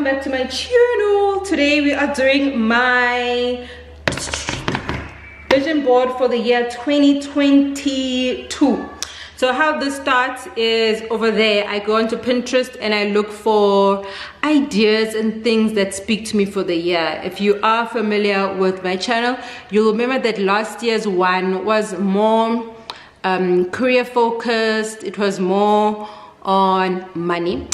welcome back to my channel. Today we are doing my vision board for the year 2022. So how this starts is over there. I go onto Pinterest and I look for ideas and things that speak to me for the year. If you are familiar with my channel, you'll remember that last year's one was more career focused. It was more on money.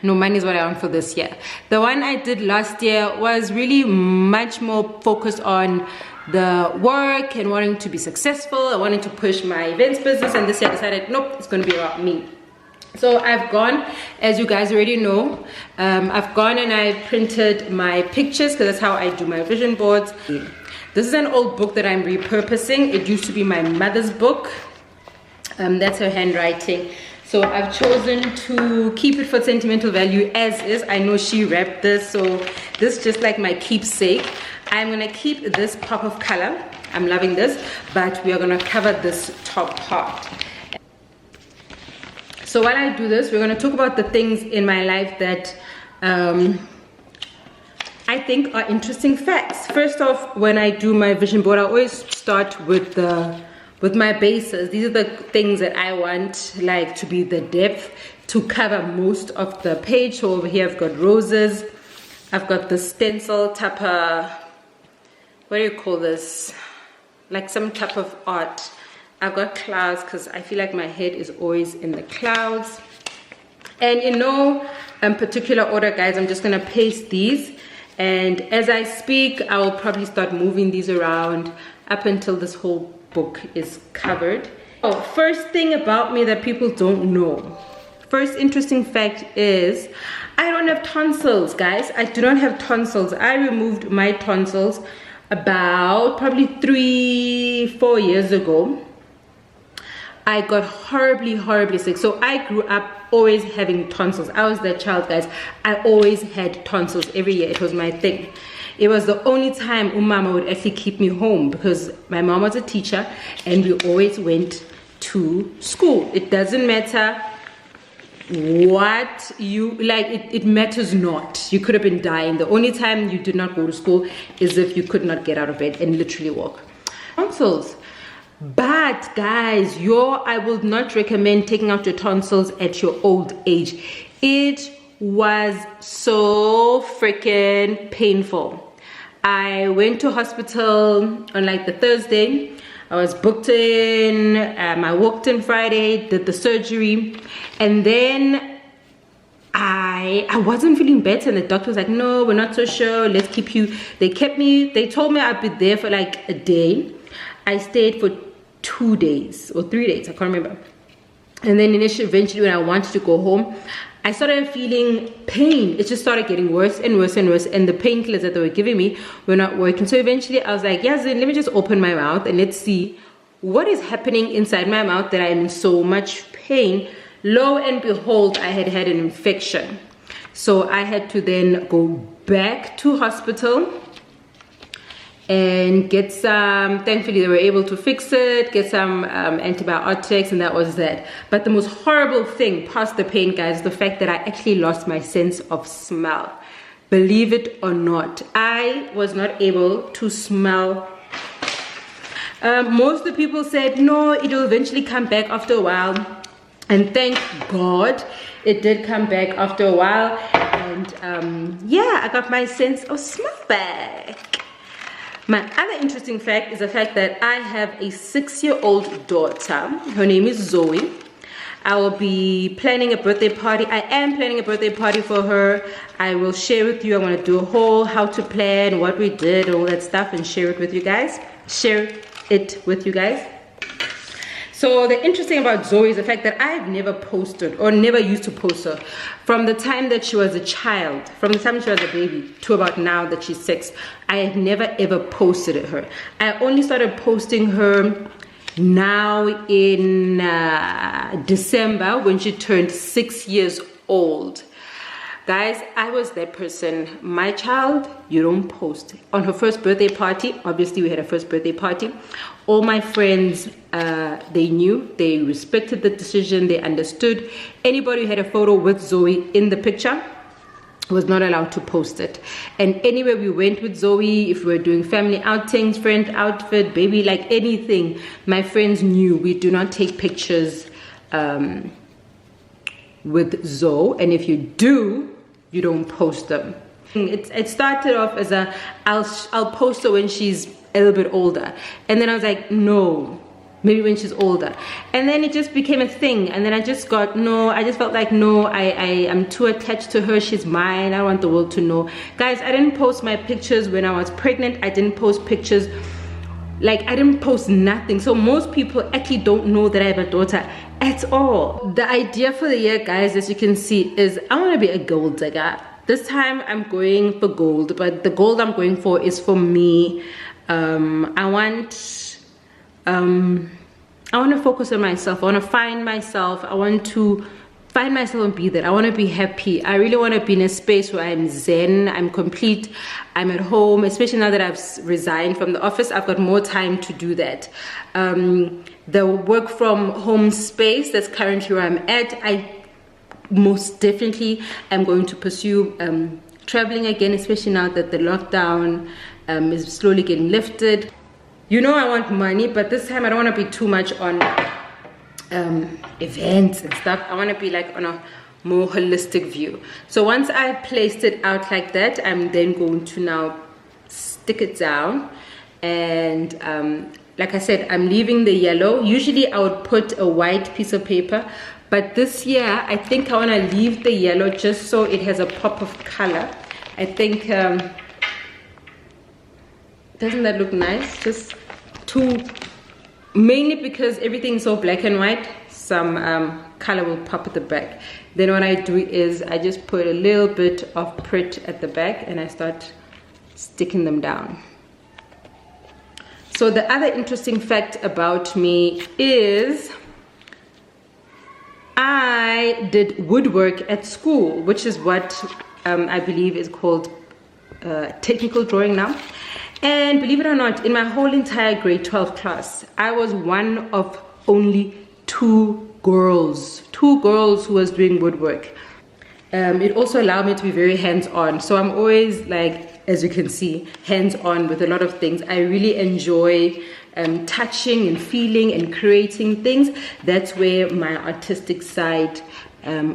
No, money is what I want for this year. The one I did last year was really much more focused on the work and wanting to be successful. I wanted to push my events business, and this year I decided, nope, it's going to be about me. So I've gone, as you guys already know, I've gone and I printed my pictures because that's how I do my vision boards. This is an old book that I'm repurposing. It used to be my mother's book. That's her handwriting. So I've chosen to keep it for sentimental value as is. I know she wrapped this, so this is just like my keepsake. I'm gonna keep this pop of color. I'm loving this, but we are gonna cover this top part. So while I do this, we're gonna talk about the things in my life that I think are interesting facts. First off, when I do my vision board, I always start with my bases. These are the things that I want, like, to be the depth to cover most of the page. So over here I've got roses, I've got the stencil type of, what do you call this, like some type of art. I've got clouds because I feel like my head is always in the clouds. And in no particular order, guys, I'm just gonna paste these, and as I speak I will probably start moving these around up until this whole book is covered. Oh, first thing about me that people don't know. First interesting fact is I don't have tonsils, guys. I do not have tonsils. I removed my tonsils about probably 3-4 years ago. I got horribly sick. So I grew up always having tonsils. I was that child, guys. I always had tonsils every year. It was my thing. It was the only time Umama would actually keep me home because my mom was a teacher and we always went to school. It doesn't matter what you like, it matters not. You could have been dying. The only time you did not go to school is if you could not get out of bed and literally walk. Tonsils. But guys, I would not recommend taking out your tonsils at your old age. It was so freaking painful. I went to hospital on like the Thursday. I was booked in. I walked in Friday, did the surgery, and then I wasn't feeling better, and the doctor was like, no, we're not so sure, let's keep you. They told me I'd be there for like a day. I stayed for 2 days or 3 days, I can't remember. And then eventually when I wanted to go home, I started feeling pain. It just started getting worse and worse and worse, and the painkillers that they were giving me were not working. So eventually I was like, yeah, Zin, let me just open my mouth and let's see what is happening inside my mouth that I'm in so much pain. Lo and behold, I had an infection. So I had to then go back to hospital and get some, thankfully they were able to fix it, get some antibiotics, and that was that. But the most horrible thing past the pain, guys, is the fact that I actually lost my sense of smell. Believe it or not, I was not able to smell. Most of the people said, no, it will eventually come back after a while. And thank God it did come back after a while. And yeah, I got my sense of smell back. My other interesting fact is the fact that I have a 6-year-old daughter. Her name is Zoe. I will be planning a birthday party. I am planning a birthday party for her. I will share with you. I want to do a whole how to plan, what we did, all that stuff, and share it with you guys. So the interesting about Zoe is the fact that I've never posted or never used to post her. From the time that she was a child, from the time she was a baby to about now that she's 6, I have never ever posted her. I only started posting her now in December when she turned 6 years old. Guys, I was that person. My child, you don't post. On her first birthday party, obviously we had a first birthday party, all my friends, they knew, they respected the decision, they understood. Anybody who had a photo with Zoe in the picture, was not allowed to post it. And anywhere we went with Zoe, if we were doing family outings, friend outfit, baby, like anything, my friends knew we do not take pictures with Zoe, and if you do, you don't post them. It started off as I'll post her when she's a little bit older, and then I was like, no, maybe when she's older. And then it just became a thing, and then I just felt like, no, I am too attached to her. She's mine. I want the world to know. Guys, I didn't post my pictures when I was pregnant. I didn't post pictures, like I didn't post nothing. So most people actually don't know that I have a daughter at all. The idea for the year, guys, as you can see, is I want to be a gold digger. This time I'm going for gold, but the gold I'm going for is for me. I want to focus on myself. I want to find myself. I want to find myself and be there. I want to be happy. I really want to be in a space where I'm zen, I'm complete, I'm at home, especially now that I've resigned from the office. I've got more time to do that. The work from home space, that's currently where I'm at, I most definitely am going to pursue traveling again, especially now that the lockdown is slowly getting lifted. You know I want money, but this time I don't want to be too much on events and stuff. I want to be like on a more holistic view. So once I've placed it out like that, I'm then going to now stick it down. And like I said, I'm leaving the yellow. Usually I would put a white piece of paper, but this year I think I want to leave the yellow just so it has a pop of color. I think, doesn't that look nice? Just mainly because everything's so black and white, some color will pop at the back. Then what I do is I just put a little bit of print at the back and I start sticking them down. So the other interesting fact about me is I did woodwork at school, which is what I believe is called technical drawing now. And believe it or not, in my whole entire grade 12 class, I was one of only two girls who was doing woodwork. It also allowed me to be very hands-on. So I'm always, like, as you can see, hands-on with a lot of things. I really enjoy touching and feeling and creating things. That's where my artistic side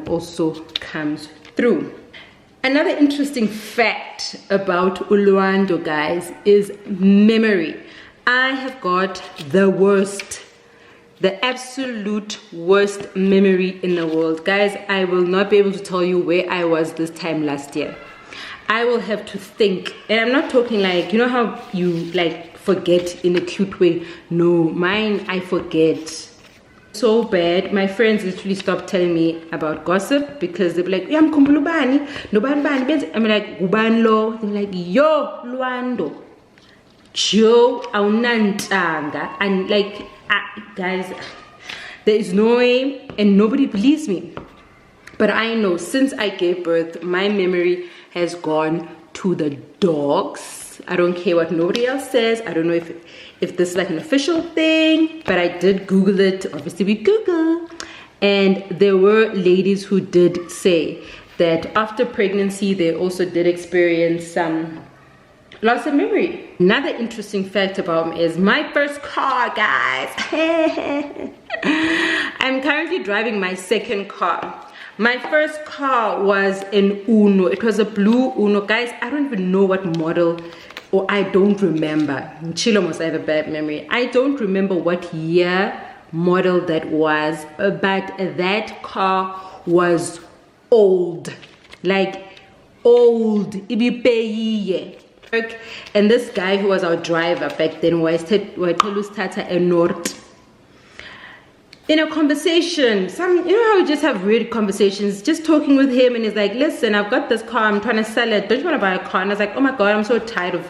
also comes through. Another interesting fact about uLwando, guys, is memory. I have got the absolute worst memory in the world. Guys, I will not be able to tell you where I was this time last year. I will have to think. And I'm not talking like, you know how you like forget in a cute way? No, mine, I forget so bad. My friends literally stopped telling me about gossip because they'd be like, yeah, I'm kumbulubani, no ban ban. I'm like, ubanlo. They're like, yo, Lwando, Joe, aunantanga. And like, guys, there is no way, and nobody believes me. But I know since I gave birth, my memory has gone to the dogs. I don't care what nobody else says. I don't know if this is like an official thing, but I did Google it. Obviously we Google, and there were ladies who did say that after pregnancy they also did experience some loss of memory. Another interesting fact about me is my first car, guys. I'm currently driving my second car. My first car was an Uno. It was a blue Uno. Guys, I don't even know what model, or I don't remember. Chilo must have a bad memory. I don't remember what year model that was, but that car was old. Like, old. And this guy who was our driver back then was Tata North. In a conversation, you know how we just have weird conversations, just talking with him, and he's like, listen, I've got this car, I'm trying to sell it, don't you want to buy a car? And I was like, oh my god, I'm so tired of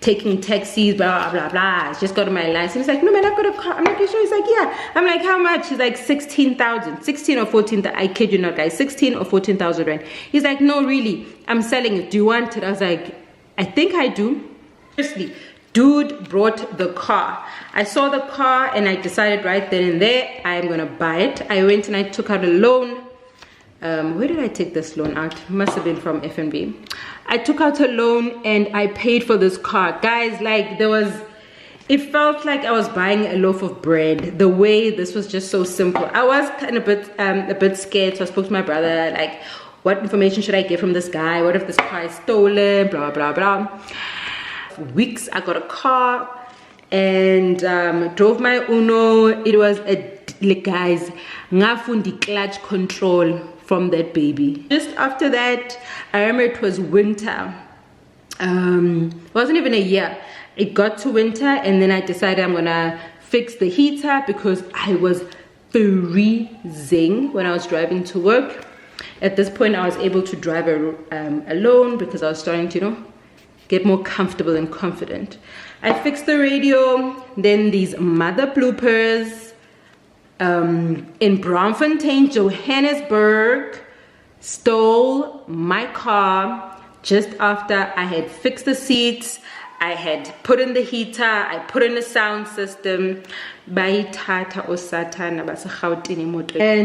taking taxis, blah blah blah, just got my license. He's like, no man, I've got a car. I'm like, you sure? He's like, yeah. I'm like, how much? He's like, 16,000, 16 or 14, I kid you not, guys, 16 or 14,000 rand. He's like, no, really, I'm selling it, do you want it? I was like, I think I do. Seriously, dude brought the car. I saw the car and I decided right then and there, I'm gonna buy it. I went and I took out a loan where did I take this loan out? Must have been from FNB. I took out a loan and I paid for this car. Guys, like it felt like I was buying a loaf of bread. The way this was just so simple. I was kind of a bit scared, so I spoke to my brother, like, what information should I get from this guy? What if this car is stolen? Blah, blah, blah. For weeks, I got a car and drove my Uno. It was guys, ngafundi clutch control from that baby. Just after that, I remember it was winter. It wasn't even a year. It got to winter and then I decided I'm gonna fix the heater because I was freezing when I was driving to work. At this point, I was able to drive alone because I was starting to, get more comfortable and confident. I fixed the radio. Then these mother bloopers. In Braamfontein, Johannesburg, stole my car just after I had fixed the seats, I had put in the heater, I put in the sound system, and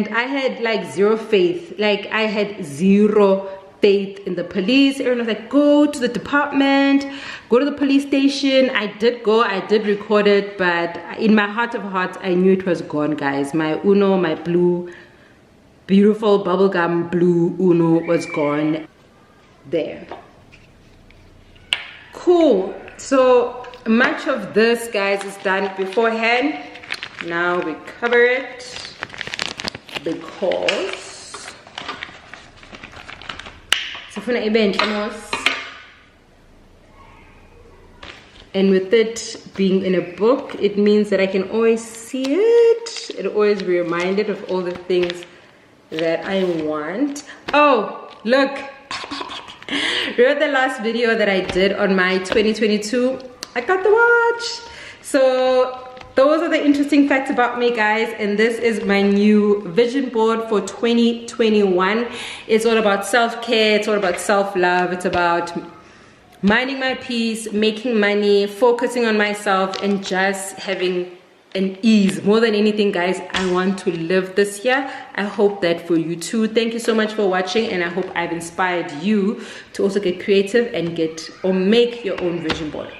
I had like zero faith. Like I had zero faith in the police. Everyone was like, go to the department, go to the police station. I did go, I did record it, but in my heart of hearts, I knew it was gone, guys. My Uno, my blue, beautiful bubblegum blue Uno was gone there. Cool. So much of this, guys, is done beforehand. Now we cover it because and with it being in a book, it means that I can always see it. It always be reminded of all the things that I want. Oh, look. Remember the last video that I did on my 2022? I got the watch. So those are the interesting facts about me, guys, and this is my new vision board for 2021. It's all about self-care, it's all about self-love, it's about minding my peace, making money, focusing on myself, and just having an ease. More than anything, guys, I want to live this year. I hope that for you too. Thank you so much for watching, and I hope I've inspired you to also get creative and make your own vision board.